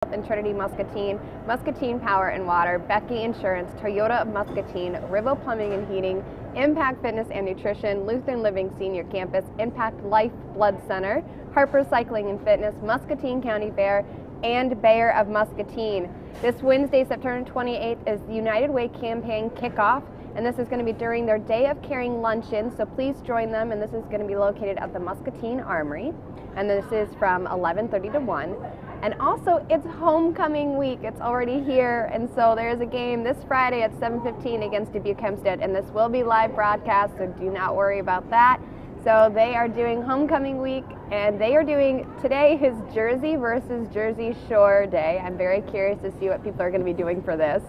and Trinity Muscatine, Muscatine Power and Water, Becky Insurance, Toyota of Muscatine, Rivo Plumbing and Heating, Impact Fitness and Nutrition, Lutheran Living Senior Campus, Impact Life Blood Center, Harper Cycling and Fitness, Muscatine County Fair, and Bayer of Muscatine. This Wednesday, September 28th, is the United Way campaign kickoff, and this is going to be during their Day of Caring luncheon, so please join them, and this is going to be located at the Muscatine Armory, and this is from 11:30 to 1. And also, it's homecoming week. It's already here, and so there's a game this Friday at 7:15 against Dubuque Hempstead, and this will be live broadcast, so do not worry about that. So they are doing homecoming week, and they are doing, today is Jersey versus Jersey Shore Day. I'm very curious to see what people are going to be doing for this.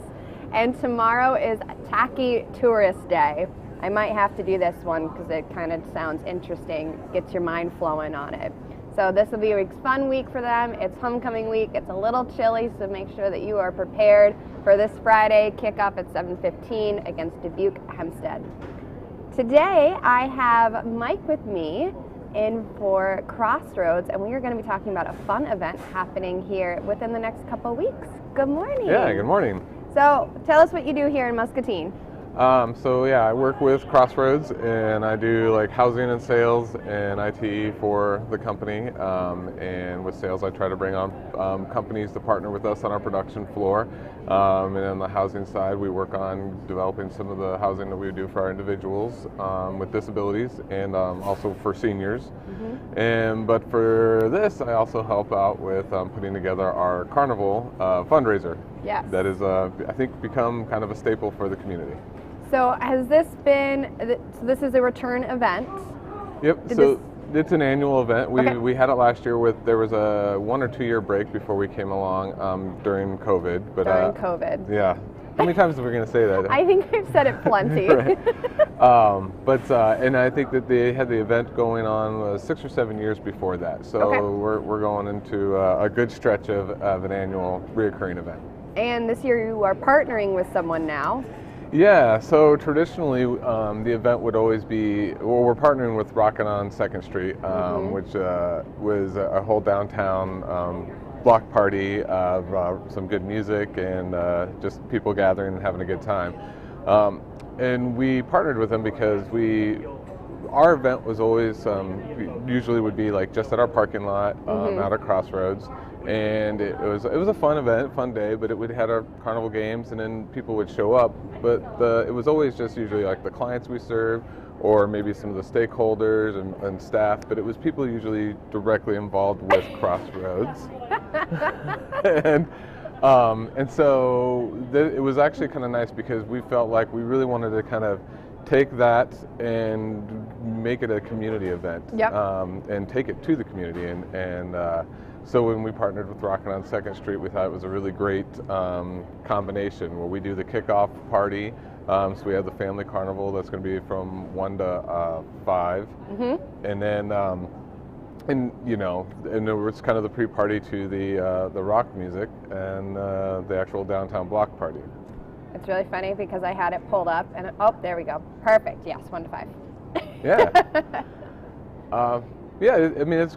And tomorrow is Tacky Tourist Day. I might have to do this one because it kind of sounds interesting, gets your mind flowing on it. So this will be a fun week for them. It's homecoming week. It's a little chilly, so make sure that you are prepared for this Friday kickoff at 7:15 against Dubuque Hempstead. Today I have Mike with me in for Crossroads, and we are going to be talking about a fun event happening here within the next couple weeks. Good morning. Yeah, good morning. So tell us what you do here in Muscatine. I work with Crossroads, and I do like housing and sales and IT for the company. And with sales, I try to bring on companies to partner with us on our production floor. And on the housing side, we work on developing some of the housing that we do for our individuals with disabilities, and also for seniors. But for this, I also help out with putting together our carnival fundraiser. Yes. That is, I think, become kind of a staple for the community. So has this been, so this is a return event? Yep, it's an annual event. We had it last year there was a 1 or 2 year break before we came along during COVID. But, during COVID. Yeah. How many times are we going to say that? I think I've said it plenty. Right. And I think that they had the event going on 6 or 7 years before that. So we're going into a good stretch of an annual reoccurring event. And this year you are partnering with someone now. Yeah, so traditionally the event would always be, well, we're partnering with Rockin on 2nd Street, which was a whole downtown block party of some good music and just people gathering and having a good time. And we partnered with them because our event was always, usually would be like just at our parking lot, out at Crossroads. And it was a fun event, fun day, but we had our carnival games, and then people would show up. But it was always just usually like the clients we serve, or maybe some of the stakeholders and staff. But it was people usually directly involved with Crossroads. and so it was actually kind of nice because we felt like we really wanted to kind of take that and make it a community event. Yep. And take it to the community. So when we partnered with Rockin on 2nd Street, we thought it was a really great combination where we do the kickoff party. So we have the family carnival that's going to be from 1 to 5. And then, and there was kind of the pre-party to the rock music and the actual downtown block party. It's really funny because I had it pulled up and, oh, there we go. Perfect, yes, 1 to 5. Yeah. I mean,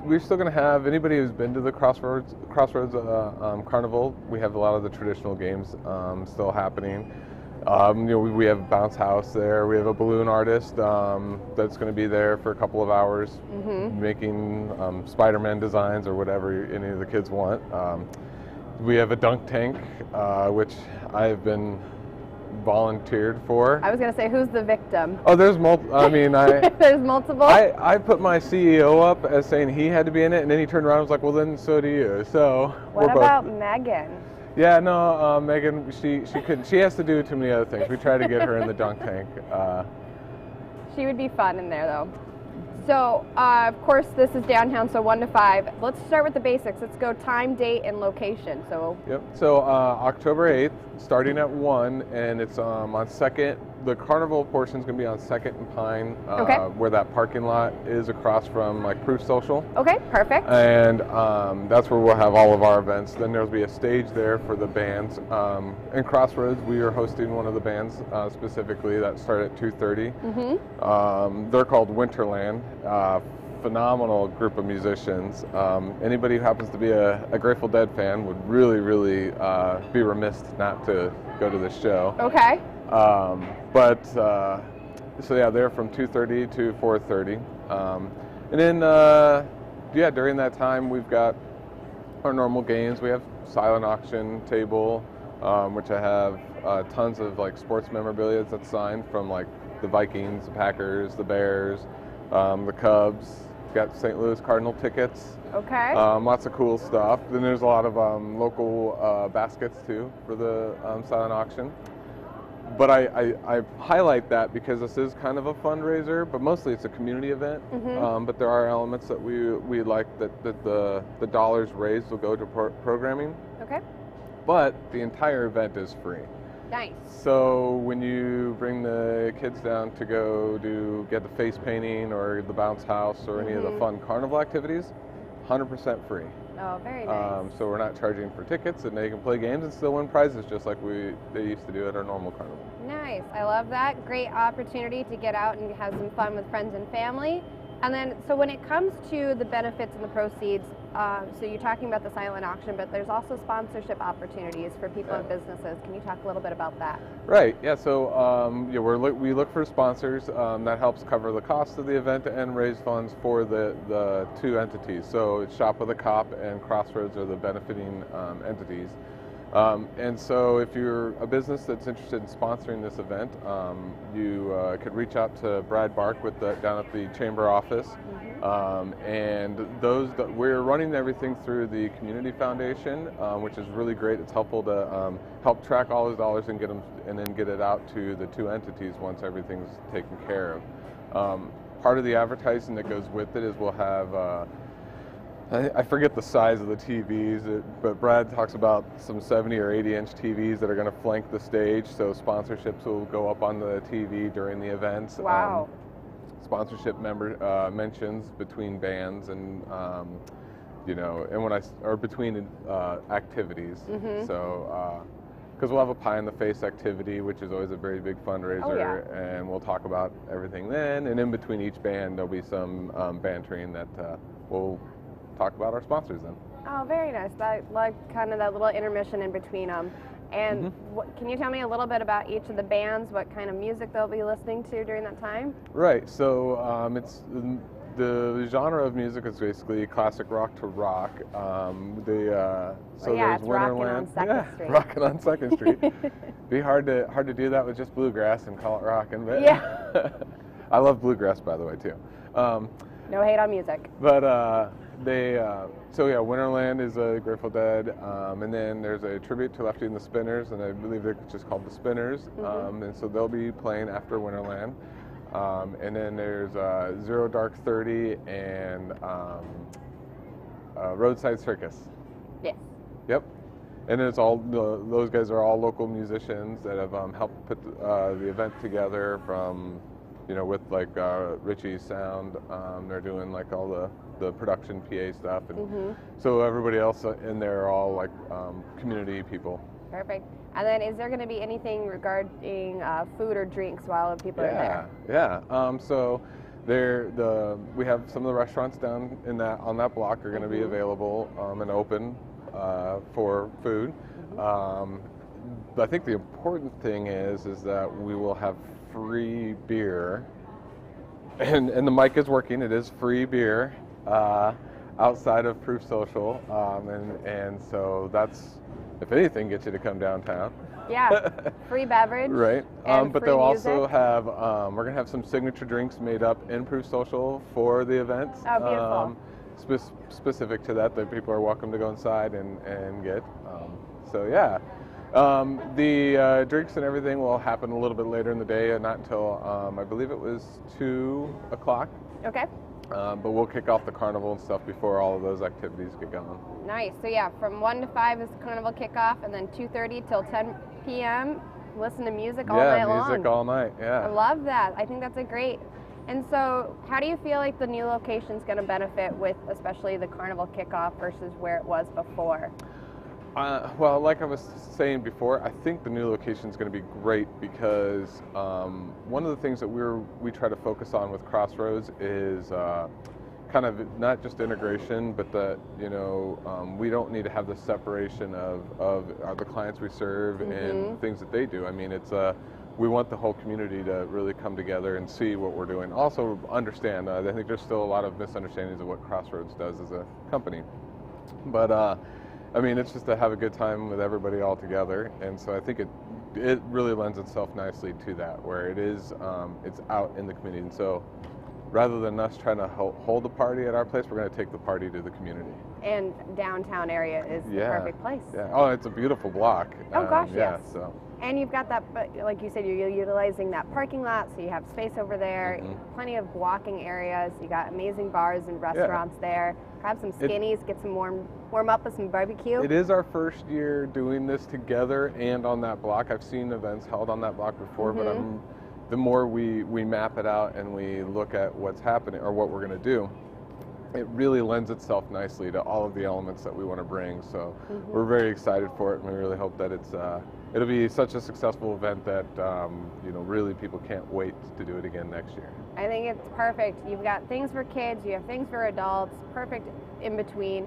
we're still going to have anybody who's been to the Crossroads Carnival. We have a lot of the traditional games still happening. We have a bounce house there. We have a balloon artist that's going to be there for a couple of hours, making Spider-Man designs or whatever any of the kids want. We have a dunk tank, which I've been volunteered for. I was going to say, who's the victim? Oh, there's multiple. I mean, there's multiple. I put my CEO up as saying he had to be in it, and then he turned around and was like, "Well, then so do you." So what about Megan? Yeah, no, Megan, she couldn't. She has to do too many other things. We tried to get her in the dunk tank. She would be fun in there, though. So, of course, this is downtown, so 1 to 5. Let's start with the basics. Let's go time, date, and location. Yep. So October 8th, starting at 1, and it's on 2nd. The carnival portion is going to be on 2nd and Pine, where that parking lot is across from like Proof Social. Okay, perfect. And that's where we'll have all of our events. Then there'll be a stage there for the bands. In Crossroads, we are hosting one of the bands specifically that start at 2:30. They're called Winterland. phenomenal group of musicians. Anybody who happens to be a Grateful Dead fan would really, really be remiss not to go to this show. Okay. So yeah, they're from 2:30 to 4:30, and then yeah, during that time we've got our normal games. We have silent auction table, which I have tons of like sports memorabilia that's signed from like the Vikings, the Packers, the Bears, the Cubs. Got St. Louis Cardinal tickets. Okay. Lots of cool stuff. Then there's a lot of local baskets too for the silent auction. But I highlight that because this is kind of a fundraiser, but mostly it's a community event. But there are elements that we like that the dollars raised will go to programming. Okay. But the entire event is free. Nice. So when you bring the kids down to go get the face painting or the bounce house or any of the fun carnival activities, 100% free. Oh, very nice. So we're not charging for tickets, and they can play games and still win prizes just like they used to do at our normal carnival. Nice. I love that. Great opportunity to get out and have some fun with friends and family. And then, so when it comes to the benefits and the proceeds, so you're talking about the silent auction, but there's also sponsorship opportunities for people and businesses. Can you talk a little bit about that? Right. Yeah. So yeah, we look for sponsors. That helps cover the cost of the event and raise funds for the two entities. So it's Shop with a Cop and Crossroads are the benefiting entities. And so if you're a business that's interested in sponsoring this event, you could reach out to Brad Bark down at the chamber office. And we're running everything through the Community Foundation, which is really great. It's helpful to help track all those dollars and then get it out to the two entities once everything's taken care of. Part of the advertising that goes with it is we'll have I forget the size of the TVs, but Brad talks about some 70 or 80-inch TVs that are going to flank the stage, so sponsorships will go up on the TV during the events. Wow. Sponsorship mentions between bands and, or between activities. So, because we'll have a Pie in the Face activity, which is always a very big fundraiser, and we'll talk about everything then. And in between each band, there'll be some bantering that we'll talk about our sponsors then. Oh, very nice. That like kind of that little intermission in between them. And can you tell me a little bit about each of the bands, what kind of music they'll be listening to during that time? Right. So it's the genre of music is basically classic rock to rock. There's Winterland. Rockin' on 2nd Street. Be hard to do that with just bluegrass and call it rockin'. But yeah. I love bluegrass, by the way, too. No hate on music. But Winterland is a Grateful Dead, and then there's a tribute to Lefty and the Spinners, and I believe they're just called the Spinners, and so they'll be playing after Winterland. And then there's Zero Dark 30 and Roadside Circus. Yes. Yep. And it's those guys are all local musicians that have helped put the event together from, with like Richie's sound. They're doing like all the production PA stuff, and so everybody else in there are all like community people. Perfect. And then is there going to be anything regarding food or drinks while people are there? Yeah. So we have some of the restaurants down on that block are going to be available and open for food. But I think the important thing is that we will have free beer, and the mic is working. It is free beer outside of Proof Social, and so that's, if anything, gets you to come downtown. Yeah, free beverage. Right. And but free they'll music. also have we're gonna have some signature drinks made up in Proof Social for the event. Oh, beautiful. Specific to that people are welcome to go inside and get. So yeah. The drinks and everything will happen a little bit later in the day, and not until I believe it was 2 o'clock. Okay. But we'll kick off the carnival and stuff before all of those activities get going. Nice. So yeah, from 1 to 5 is the carnival kickoff, and then 2:30 till 10 p.m. Listen to music all night long. Yeah, music all night. Yeah. I love that. I think that's a great. And so, how do you feel like the new location is going to benefit with, especially the carnival kickoff versus where it was before? Well, like I was saying before, I think the new location is going to be great because one of the things that we try to focus on with Crossroads is kind kind of not just integration, but that, you know, we don't need to have the separation of the clients we serve and things that they do. I mean, it's we want the whole community to really come together and see what we're doing. Also understand, I think there's still a lot of misunderstandings of what Crossroads does as a company. But I mean, it's just to have a good time with everybody all together. And so I think it really lends itself nicely to that, where it is, it's out in the community. And so rather than us trying to hold a party at our place, we're going to take the party to the community. And downtown area is the perfect place. Yeah. Oh, it's a beautiful block. Oh gosh, yeah, yes. So. And you've got that, like you said, you're utilizing that parking lot, so you have space over there, plenty of walking areas. You got amazing bars and restaurants there. Grab some skinnies, get some warm up with some barbecue. It is our first year doing this together and on that block. I've seen events held on that block before, but the more we map it out and we look at what's happening or what we're going to do, it really lends itself nicely to all of the elements that we want to bring. So we're very excited for it, and we really hope that it'll be such a successful event that you know, really people can't wait to do it again next year. I think it's perfect. You've got things for kids, you have things for adults, perfect in between.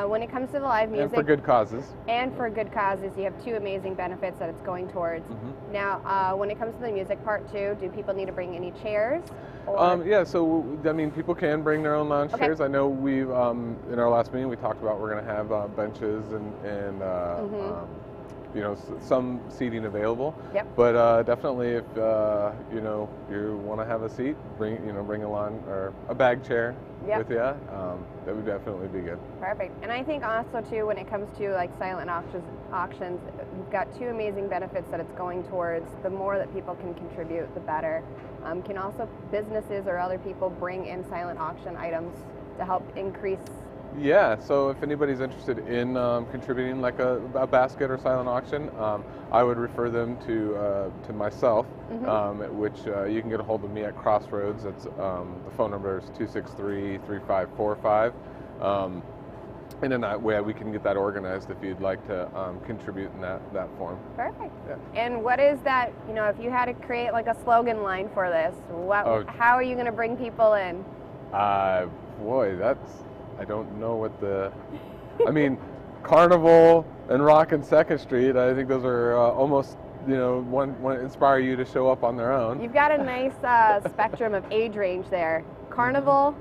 When it comes to the live music. And for good causes. And for good causes, you have two amazing benefits that it's going towards. Now, when it comes to the music part too, do people need to bring any chairs? Yeah, so I mean, people can bring their own lounge chairs. I know we've, in our last meeting, we talked about we're going to have benches and you know, some seating available. But definitely, if you know, you want to have a seat, bring a lawn or a bag chair with you. That would definitely be good. Perfect. And I think also too, when it comes to like silent auctions, you've got two amazing benefits that it's going towards. The more that people can contribute, the better. Can also businesses or other people bring in silent auction items to help increase? Yeah, so if anybody's interested in contributing like a basket or silent auction, I would refer them to myself, which you can get a hold of me at Crossroads. It's, the phone number is 263-3545. And then that way we can get that organized if you'd like to contribute in that form. Perfect. Yeah. And what is that, you know, if you had to create like a slogan line for this, how are you going to bring people in? Boy, I don't know what I mean, Carnival and Rockin' 2nd Street, I think those are almost, you know, one inspire you to show up on their own. You've got a nice spectrum of age range there. Carnival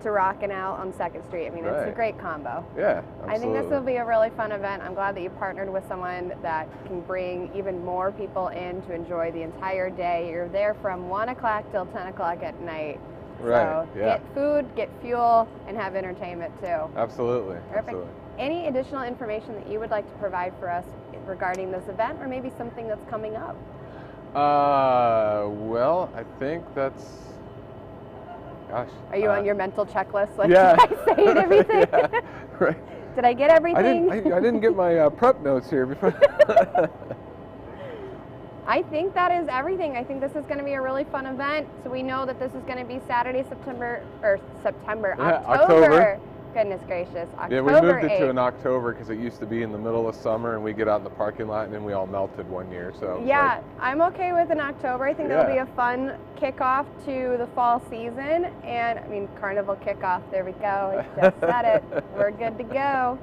to Rockin' out on 2nd Street. I mean, it's a great combo. Yeah, absolutely. I think this will be a really fun event. I'm glad that you partnered with someone that can bring even more people in to enjoy the entire day. You're there from 1 o'clock till 10 o'clock at night. Right, so get food, get fuel, and have entertainment too. Absolutely. Perfect. Absolutely. Any additional information that you would like to provide for us regarding this event, or maybe something that's coming up? Well, I think that's, gosh. Are you on your mental checklist? Like, did I say everything? Right. Did I get everything? I didn't get my prep notes here before. I think that is everything. I think this is going to be a really fun event. So we know that this is going to be Saturday, October. Goodness gracious, October. Yeah, we moved it to an October because it used to be in the middle of summer, and we get out in the parking lot, and then we all melted one year. So yeah, I'm okay with an October. I think that'll be a fun kickoff to the fall season, and I mean Carnival kickoff. There we go. I just said it. We're good to go.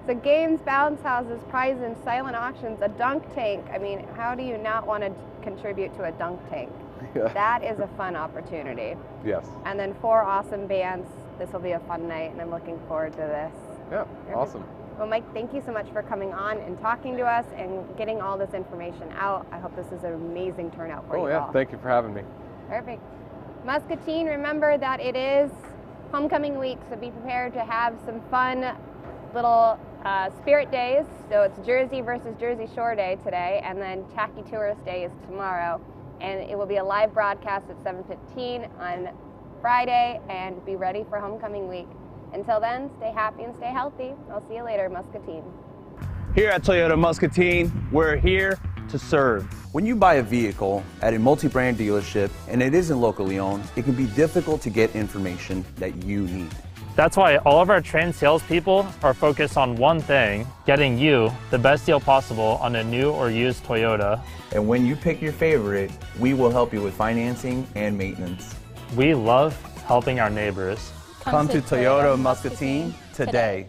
So games, bounce houses, prizes, silent auctions, a dunk tank. I mean, how do you not want to contribute to a dunk tank? That is a fun opportunity. Yes. And then 4 awesome bands. This will be a fun night, and I'm looking forward to this. Yeah, awesome. Well, Mike, thank you so much for coming on and talking to us and getting all this information out. I hope this is an amazing turnout for you all. Oh, yeah. Thank you for having me. Perfect. Muscatine, remember that it is homecoming week, so be prepared to have some fun little spirit days. So it's Jersey versus Jersey Shore Day today, and then Tacky Tourist Day is tomorrow. And it will be a live broadcast at 7:15 on Friday, and be ready for homecoming week. Until then, stay happy and stay healthy. I'll see you later, Muscatine. Here at Toyota Muscatine, we're here to serve. When you buy a vehicle at a multi-brand dealership and it isn't locally owned, it can be difficult to get information that you need. That's why all of our trained salespeople are focused on one thing: getting you the best deal possible on a new or used Toyota. And when you pick your favorite, we will help you with financing and maintenance. We love helping our neighbors. Come to Toyota Muscatine today.